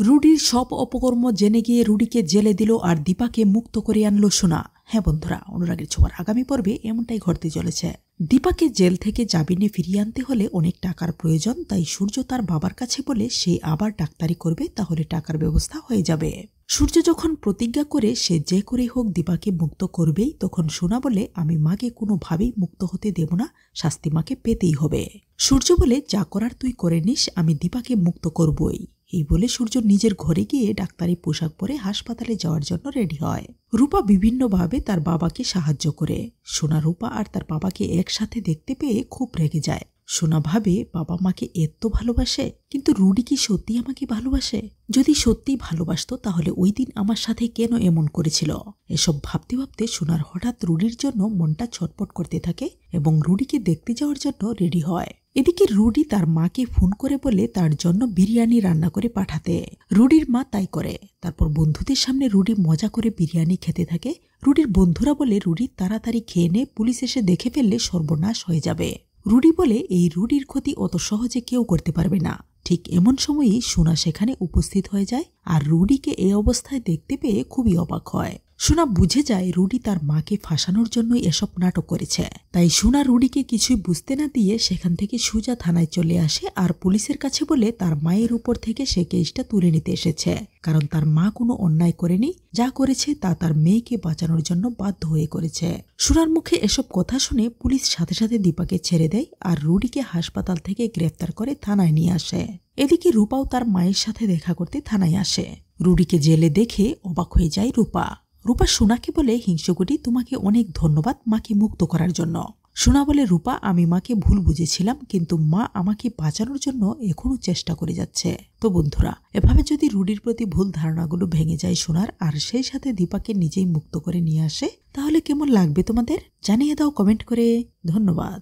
রুডির সব অপকর্ম জেনে গিয়ে রুডিকে জেলে দিল আর দীপাকে মুক্ত করে আনলো সোনা। হ্যাঁ বন্ধুরা, অনুরাগের ছোঁয়ার আগামী পর্বে এমনটাই ঘটতে চলেছে। দীপাকে জেল থেকে জামিনে ফিরিয়ে আনতে হলে অনেক টাকার প্রয়োজন, তাই সূর্য তার বাবার কাছে বলে সে আবার ডাক্তারি করবে, তাহলে টাকার ব্যবস্থা হয়ে যাবে। সূর্য যখন প্রতিজ্ঞা করে সে যে করে হোক দীপাকে মুক্ত করবেই, তখন সোনা বলে আমি মাকে কোনোভাবেই মুক্ত হতে দেব না, শাস্তি মাকে পেতেই হবে। সূর্য বলে যা করার তুই করে নিস, আমি দীপাকে মুক্ত করবই। এই বলে সূর্য নিজের ঘরে গিয়ে ডাক্তারি পোশাক পরে হাসপাতালে যাওয়ার জন্য রেডি হয়। রূপা বিভিন্নভাবে তার বাবাকে সাহায্য করে। সোনা রূপা আর তার বাবাকে একসাথে দেখতে পেয়ে খুব রেগে যায়। সোনা ভাবে বাবা মাকে এত ভালোবাসে, কিন্তু রুডি কি সত্যি আমাকে ভালোবাসে? যদি সত্যি ভালোবাসতো তাহলে ওই দিন আমার সাথে কেন এমন করেছিল? এসব ভাবতে ভাবতে সোনার হঠাৎ রুডির জন্য মনটা ছটপট করতে থাকে এবং রুডিকে দেখতে যাওয়ার জন্য রেডি হয়। এদিকে রুডি তার মাকে ফোন করে বলে তার জন্য বিরিয়ানি রান্না করে পাঠাতে। রুডির মা তাই করে। তারপর বন্ধুদের সামনে রুডি মজা করে বিরিয়ানি খেতে থাকে। রুডির বন্ধুরা বলে রুডি তাড়াতাড়ি খেয়ে নে, পুলিশ এসে দেখে ফেললে সর্বনাশ হয়ে যাবে। রুডি বলে এই রুডির ক্ষতি অত সহজে কেউ করতে পারবে না। ঠিক এমন সময়ই সোনা সেখানে উপস্থিত হয়ে যায় আর রুডিকে এই অবস্থায় দেখতে পেয়ে খুবই অবাক হয়। সোনা বুঝে যায় রুডি তার মাকে ফাঁসানোর জন্য এসব নাটক করেছে। তাই সোনা রুডিকে কিছুই বুঝতে না দিয়ে সেখান থেকে সোজা থানায় চলে আসে আর পুলিশের কাছে বলে তার মায়ের উপর থেকে সে কেসটা তুলে নিতে এসেছে, কারণ তার মা কোনো অন্যায় করেনি, যা করেছে তা তার মেয়েকে বাঁচানোর জন্য বাধ্য হয়ে করেছে। সোনার মুখে এসব কথা শুনে পুলিশ সাথে সাথে দীপাকে ছেড়ে দেয় আর রুডিকে হাসপাতাল থেকে গ্রেফতার করে থানায় নিয়ে আসে। এদিকে রূপাও তার মায়ের সাথে দেখা করতে থানায় আসে। রুডিকে জেলে দেখে অবাক হয়ে যায় রূপা। রূপা সোনাকে বলে হিংসুকুটি তোমাকে অনেক ধন্যবাদ মাকে মুক্ত করার জন্য। সোনা বলে রূপা আমি মাকে ভুল বুঝেছিলাম, কিন্তু মা আমাকে বাঁচানোর জন্য এখনো চেষ্টা করে যাচ্ছে। তো বন্ধুরা, এভাবে যদি রুডির প্রতি ভুল ধারণাগুলো ভেঙে যায় সোনার আর সেই সাথে দীপাকে নিজেই মুক্ত করে নিয়ে আসে, তাহলে কেমন লাগবে তোমাদের? জানিয়ে দাও কমেন্ট করে। ধন্যবাদ।